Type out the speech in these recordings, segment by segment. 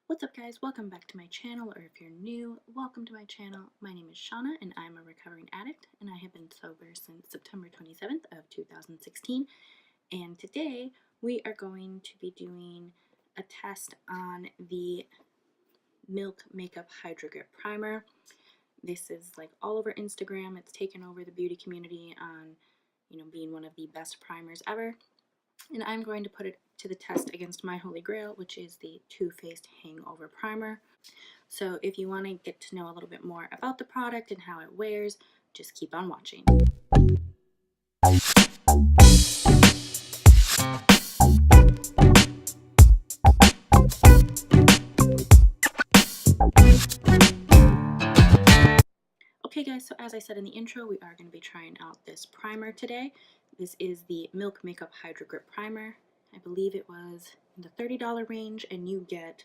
What's up guys, welcome back to my channel, or if you're new, welcome to my channel. My name is Shauna and I'm a recovering addict and I have been sober since September 27th of 2016, and today we are going to be doing a test on the Milk Makeup Hydrogrip Primer. This is like all over Instagram. It's taken over the beauty community on, being one of the best primers ever. And I'm going to put it to the test against my holy grail, which is the Too Faced Hangover Primer. So if you want to get to know a little bit more about the product and how it wears, just keep on watching. Okay guys, so as I said in the intro, we are going to be trying out this primer today. This is the Milk Makeup Hydrogrip Primer. I believe it was in the $30 range, and you get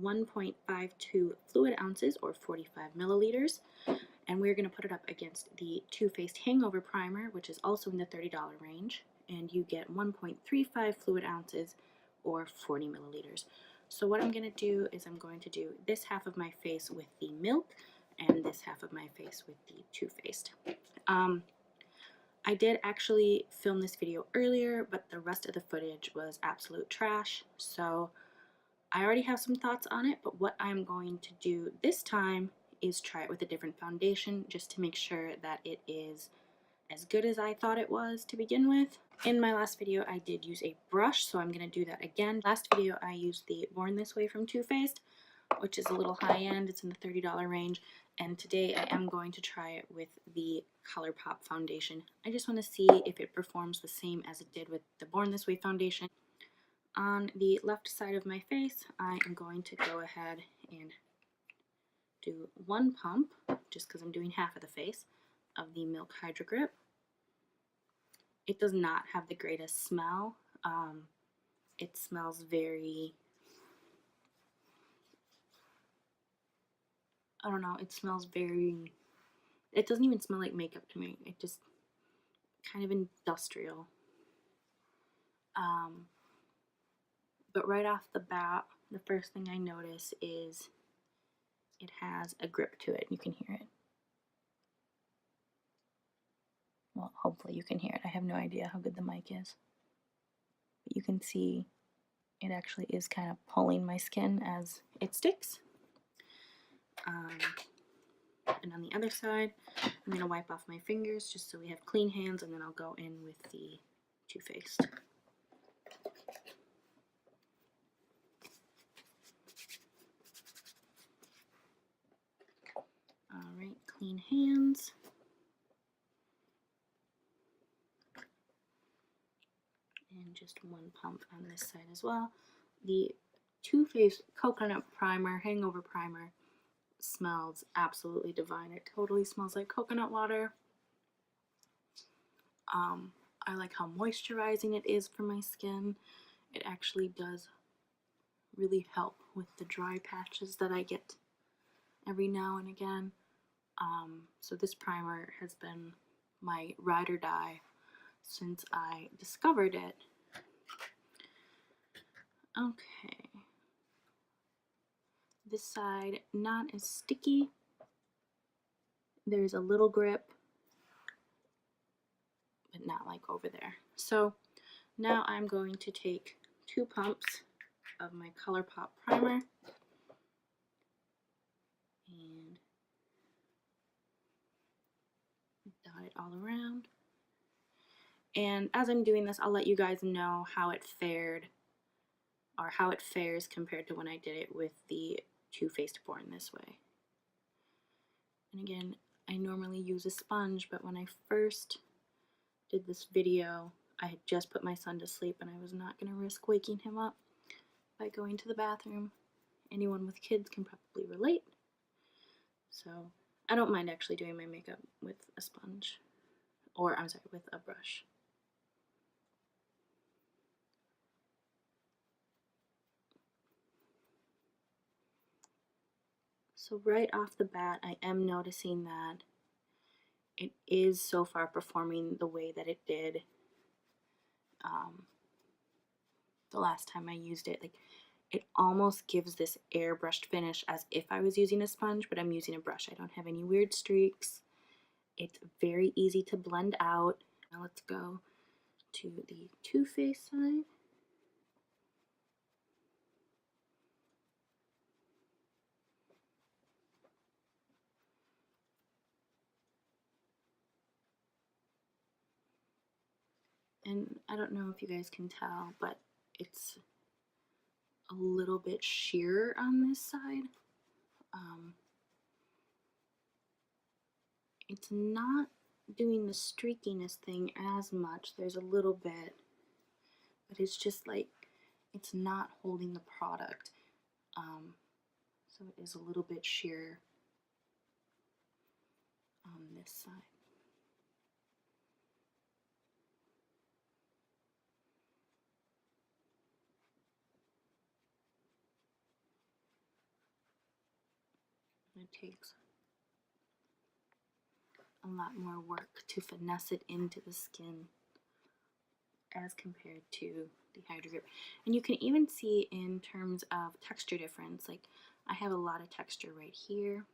1.52 fluid ounces or 45 milliliters. And we're going to put it up against the Too Faced Hangover Primer, which is also in the $30 range, and you get 1.35 fluid ounces or 40 milliliters. So what I'm going to do is I'm going to do this half of my face with the milk and this half of my face with the Too Faced. I did actually film this video earlier, but the rest of the footage was absolute trash, so I already have some thoughts on it, but what I'm going to do this time is try it with a different foundation just to make sure that it is as good as I thought it was to begin with. In my last video, I did use a brush, so I'm going to do that again. Last video, I used the Born This Way from Too Faced, which is a little high-end. It's in the $30 range. And today, I am going to try it with the Colourpop foundation. I just want to see if it performs the same as it did with the Born This Way foundation. On the left side of my face, I am going to go ahead and do one pump, just because I'm doing half of the face, of the Milk Hydrogrip. It does not have the greatest smell. It smells very, I don't know, it smells very, it doesn't even smell like makeup to me. It just kind of industrial. But right off the bat, the first thing I notice is it has a grip to it. You can hear it. Well, hopefully you can hear it. I have no idea how good the mic is. But you can see it actually is kind of pulling my skin as it sticks. And on the other side, I'm going to wipe off my fingers just so we have clean hands, and then I'll go in with the Too Faced. Alright, clean hands. And just one pump on this side as well. The Too Faced Coconut Primer, Hangover Primer, smells absolutely divine. It totally smells like coconut water. I like how moisturizing it is for my skin. It actually does really help with the dry patches that I get every now and again. So this primer has been my ride or die since I discovered it. Okay. This side, not as sticky. There's a little grip, but not like over there. So now I'm going to take 2 pumps of my Colourpop primer and dot it all around. And as I'm doing this, I'll let you guys know how it fared, or how it fares compared to when I did it with the Too Faced Born This Way. And again, I normally use a sponge, but when I first did this video, I had just put my son to sleep and I was not going to risk waking him up by going to the bathroom. Anyone with kids can probably relate. So I don't mind actually doing my makeup with a sponge, or I'm sorry, with a brush. So right off the bat, I am noticing that it is so far performing the way that it did the last time I used it. Like, it almost gives this airbrushed finish as if I was using a sponge, but I'm using a brush. I don't have any weird streaks. It's very easy to blend out. Now let's go to the Too Faced side. And I don't know if you guys can tell, but it's a little bit sheer on this side. It's not doing the streakiness thing as much. There's a little bit, but it's just like, it's not holding the product. So it is a little bit sheer on this side. It takes a lot more work to finesse it into the skin as compared to the Hydrogrip. And you can even see in terms of texture difference, like I have a lot of texture right here,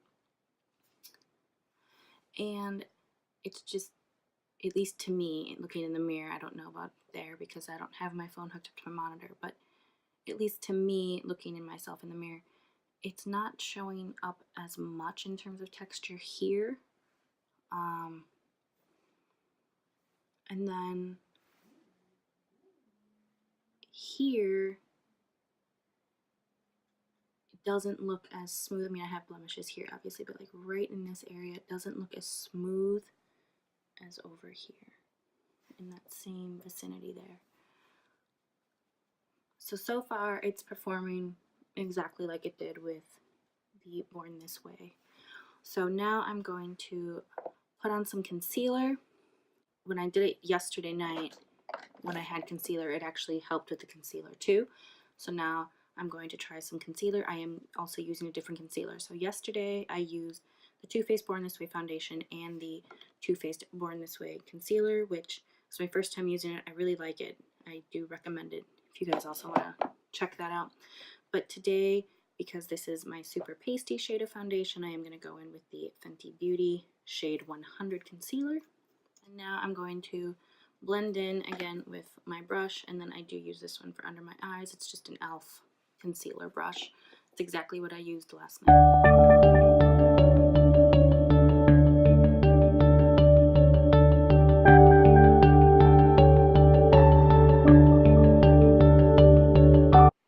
and it's just, at least to me, looking in the mirror, I don't know about there because I don't have my phone hooked up to my monitor, but at least to me, looking in myself in the mirror, it's not showing up as much in terms of texture here. And then here, it doesn't look as smooth. I mean, I have blemishes here, obviously, but like right in this area, it doesn't look as smooth as over here in that same vicinity there. So far, it's performing exactly like it did with the Born This Way. So now I'm going to put on some concealer. When I did it yesterday night, when I had concealer, it actually helped with the concealer too. So now I'm going to try some concealer. I am also using a different concealer. So yesterday I used the Too Faced Born This Way foundation and the Too Faced Born This Way concealer, which is my first time using it. I really like it. I do recommend it if you guys also want to check that out. But today, because this is my super pasty shade of foundation, I am going to go in with the Fenty Beauty shade 100 concealer. And now I'm going to blend in again with my brush, and then I do use this one for under my eyes. It's just an e.l.f. concealer brush. It's exactly what I used last night.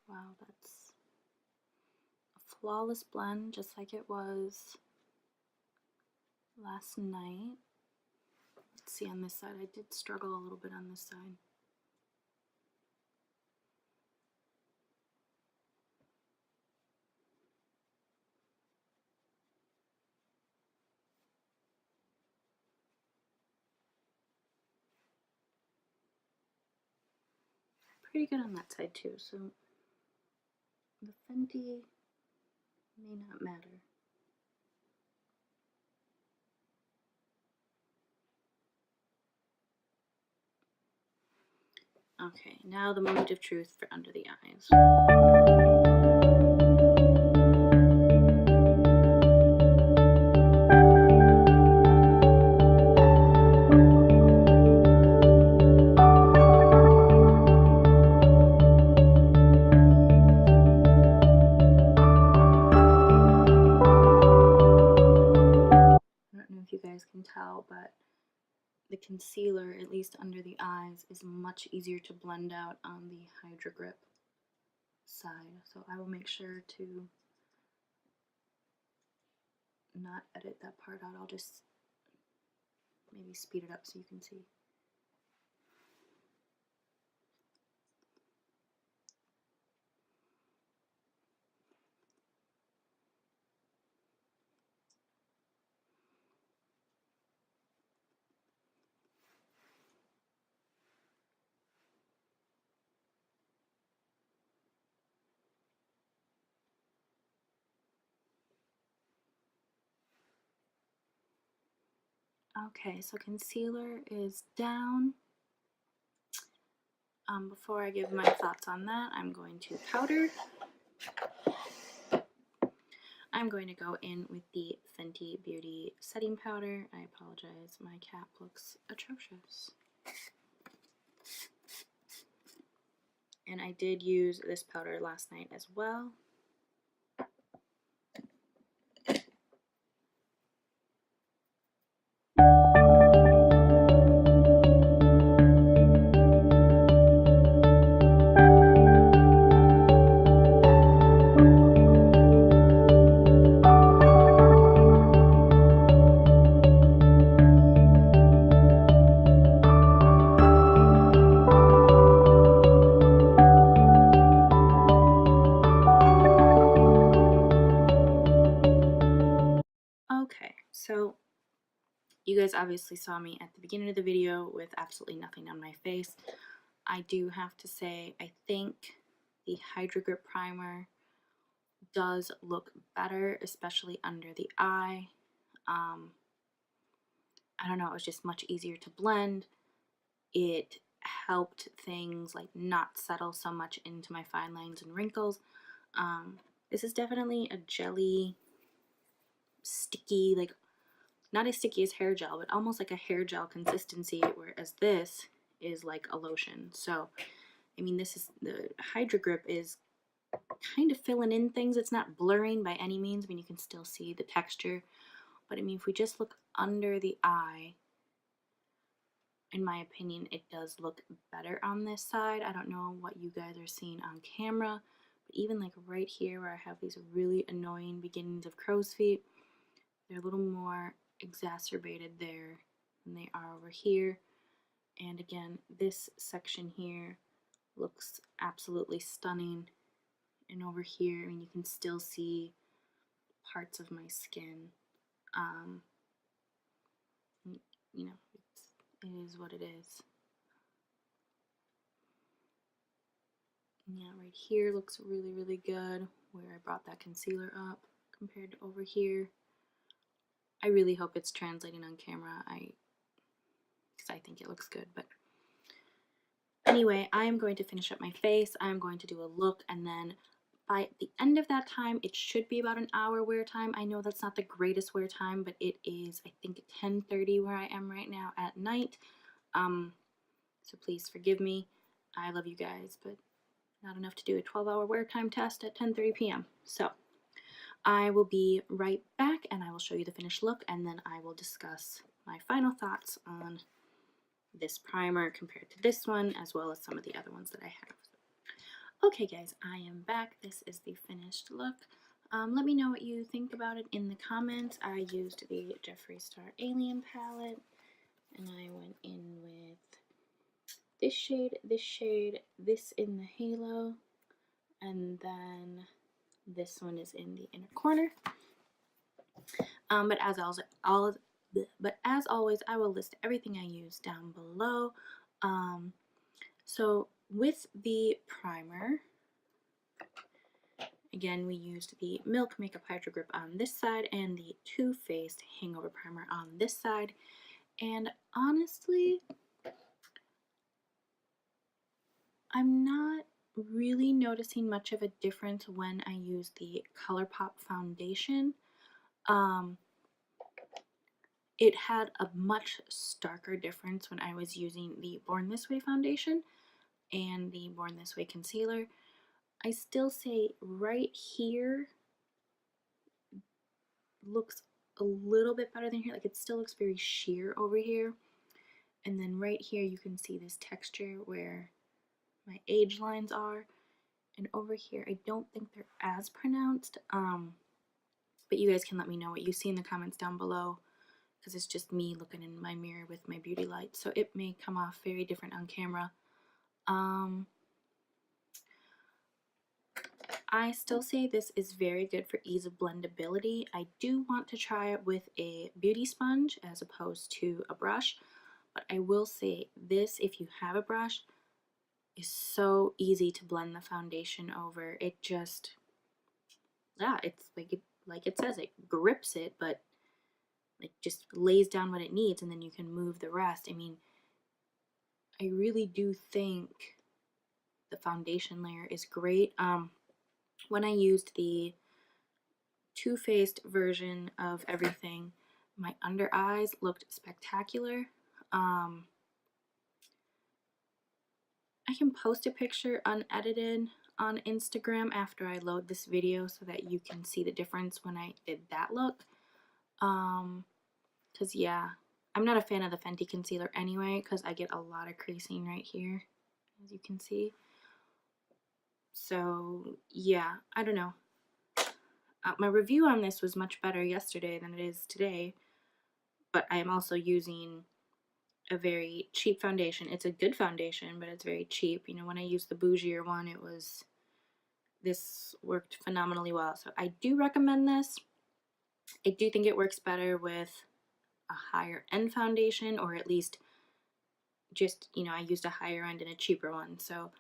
Wow, that's a flawless blend, just like it was last night. Let's see on this side. I did struggle a little bit on this side. Pretty good on that side too, so the Fenty may not matter. Okay, now the moment of truth for under the eyes. You guys can tell, but the concealer, at least under the eyes, is much easier to blend out on the Hydrogrip side. So I will make sure to not edit that part out. I'll just maybe speed it up so you can see. Okay, so concealer is down. Before I give my thoughts on that, I'm going to powder. I'm going to go in with the Fenty Beauty setting powder. I apologize, my cap looks atrocious. And I did use this powder last night as well. Okay, so you guys obviously saw me at the beginning of the video with absolutely nothing on my face. I do have to say, I think the Hydrogrip primer does look better, especially under the eye. I don't know, it was just much easier to blend. It helped things like not settle so much into my fine lines and wrinkles. This is definitely a jelly, sticky, like not as sticky as hair gel, but almost like a hair gel consistency, whereas this is like a lotion. So, I mean, this is, the Hydrogrip is kind of filling in things. It's not blurring by any means. I mean, you can still see the texture. But I mean, if we just look under the eye, in my opinion, it does look better on this side. I don't know what you guys are seeing on camera, but even like right here where I have these really annoying beginnings of crow's feet, they're a little more exacerbated there than they are over here. And again, this section here looks absolutely stunning. And over here, I mean, you can still see parts of my skin. You know, it is what it is. Yeah, right here looks really, really good where I brought that concealer up compared to over here. I really hope it's translating on camera, because I think it looks good. But anyway, I am going to finish up my face. I'm going to do a look, and then by the end of that time, it should be about an hour wear time. I know that's not the greatest wear time, but it is, I think, 10:30 where I am right now at night. So please forgive me. I love you guys, but not enough to do a 12-hour wear time test at 10:30 p.m. So I will be right back, and I will show you the finished look, and then I will discuss my final thoughts on this primer compared to this one, as well as some of the other ones that I have. Okay guys, I am back. This is the finished look. Let me know what you think about it in the comments. I used the Jeffree Star Alien palette, and I went in with this shade, this in the halo, and then this one is in the inner corner. But as always, I will list everything I use down below. So with the primer, again, we used the Milk Makeup Hydrogrip on this side and the Too Faced Hangover Primer on this side. And honestly, I'm not really noticing much of a difference when I use the Colourpop foundation. It had a much starker difference when I was using the Born This Way foundation and the Born This Way concealer. I still say right here looks a little bit better than here. Like, it still looks very sheer over here. And then right here you can see this texture where my age lines are. And over here I don't think they're as pronounced. But you guys can let me know what you see in the comments down below, because it's just me looking in my mirror with my beauty light, so it may come off very different on camera. I still say this is very good for ease of blendability. I do want to try it with a beauty sponge as opposed to a brush, but I will say this, if you have a brush, is so easy to blend the foundation over. It just, yeah, it's like it says, it grips it, but like just lays down what it needs, and then you can move the rest. I mean, I really do think the foundation layer is great. when I used the Too Faced version of everything, my under eyes looked spectacular. I can post a picture unedited on Instagram after I load this video so that you can see the difference when I did that look. Because yeah, I'm not a fan of the Fenty concealer anyway because I get a lot of creasing right here, as you can see. So yeah, I don't know. My review on this was much better yesterday than it is today, but I am also using a very cheap foundation. It's a good foundation, but it's very cheap. You know, when I used the bougier one, this worked phenomenally well. So I do recommend this. I do think it works better with a higher end foundation, or at least just, you know, I used a higher end and a cheaper one. So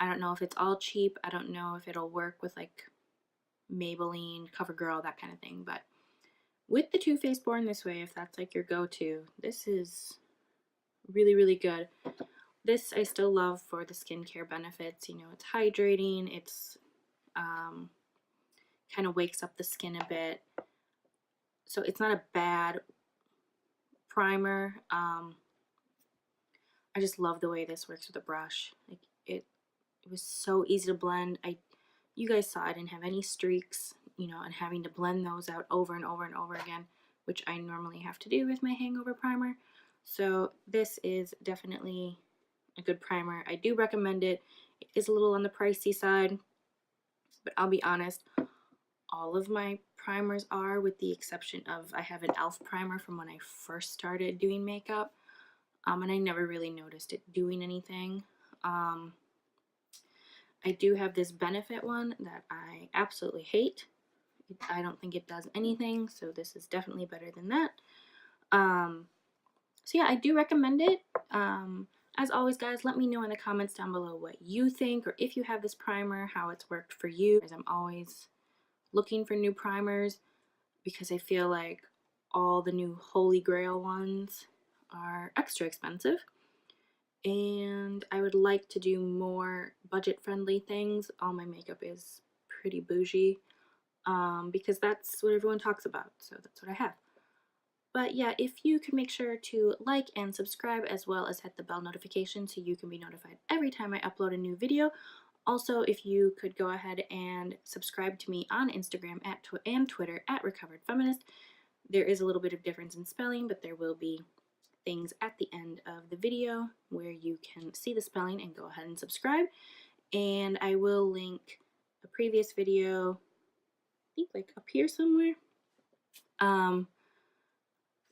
I don't know if it's all cheap. I don't know if it'll work with like Maybelline, CoverGirl, that kind of thing. But with the Too Faced Born This Way, if that's like your go-to, this is really, really good. This I still love for the skincare benefits. You know, it's hydrating, it's kind of wakes up the skin a bit. So it's not a bad primer. I just love the way this works with a brush. Like it was so easy to blend. You guys saw I didn't have any streaks, you know, and having to blend those out over and over and over again, which I normally have to do with my hangover primer. So this is definitely a good primer. I do recommend it. It is a little on the pricey side, but I'll be honest, all of my primers are, with the exception of I have an e.l.f. primer from when I first started doing makeup, and I never really noticed it doing anything. I do have this Benefit one that I absolutely hate. I don't think it does anything, so this is definitely better than that. So yeah, I do recommend it. As always, guys, let me know in the comments down below what you think, or if you have this primer, how it's worked for you. As I'm always looking for new primers because I feel like all the new Holy Grail ones are extra expensive. And I would like to do more budget-friendly things. All my makeup is pretty bougie because that's what everyone talks about, so that's what I have. But yeah, if you could make sure to like and subscribe, as well as hit the bell notification so you can be notified every time I upload a new video. Also, if you could go ahead and subscribe to me on Instagram and Twitter at Recovered Feminist. There is a little bit of difference in spelling, but there will be things at the end of the video where you can see the spelling and go ahead and subscribe. And I will link a previous video, I think like up here somewhere.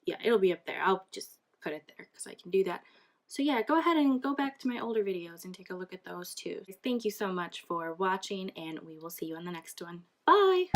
Yeah, it'll be up there. I'll just put it there because I can do that. So yeah, go ahead and go back to my older videos and take a look at those too. Thank you so much for watching, and we will see you on the next one. Bye!